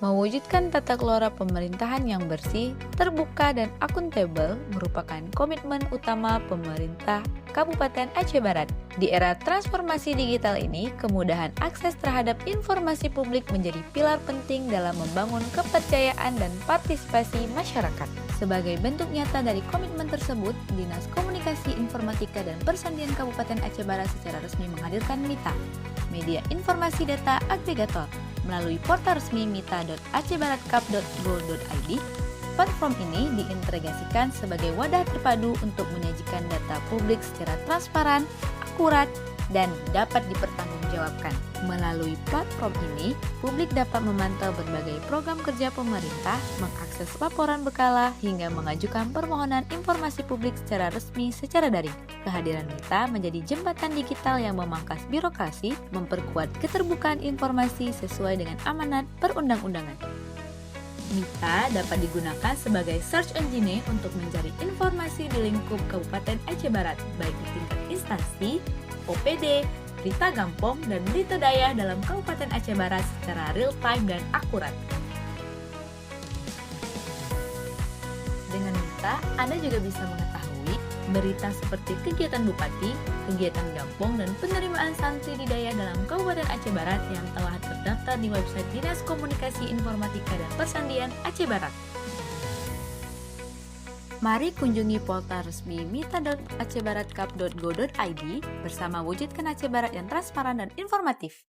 Mewujudkan tata kelola pemerintahan yang bersih, terbuka, dan akuntabel merupakan komitmen utama pemerintah Kabupaten Aceh Barat. Di era transformasi digital ini, kemudahan akses terhadap informasi publik menjadi pilar penting dalam membangun kepercayaan dan partisipasi masyarakat. Sebagai bentuk nyata dari komitmen tersebut, Dinas Komunikasi Informatika dan Persandian Kabupaten Aceh Barat secara resmi menghadirkan MITA, Media Informasi Data Agregator, melalui portal resmi mita.acehbaratcup.go.id. Platform ini diintegrasikan sebagai wadah terpadu untuk menyajikan data publik secara transparan, akurat, dan dapat dipertanggungjawabkan. Melalui platform ini, publik dapat memantau berbagai program kerja pemerintah, mengakses laporan berkala, hingga mengajukan permohonan informasi publik secara resmi secara daring. Kehadiran MITA menjadi jembatan digital yang memangkas birokrasi, memperkuat keterbukaan informasi sesuai dengan amanat perundang-undangan. MITA dapat digunakan sebagai search engine untuk mencari informasi di lingkup Kabupaten Aceh Barat, baik di tingkat instansi, OPD, berita gampong, dan berita daerah dalam Kabupaten Aceh Barat secara real-time dan akurat. Dengan MITA, Anda juga bisa mengetahui berita seperti kegiatan bupati, kegiatan gampong, dan penerimaan santri di daerah dalam Kabupaten Aceh Barat yang telah terdaftar di website Dinas Komunikasi Informatika dan Persandian Aceh Barat. Mari kunjungi portal resmi mita.acehbaratcup.go.id bersama wujudkan Aceh Barat yang transparan dan informatif.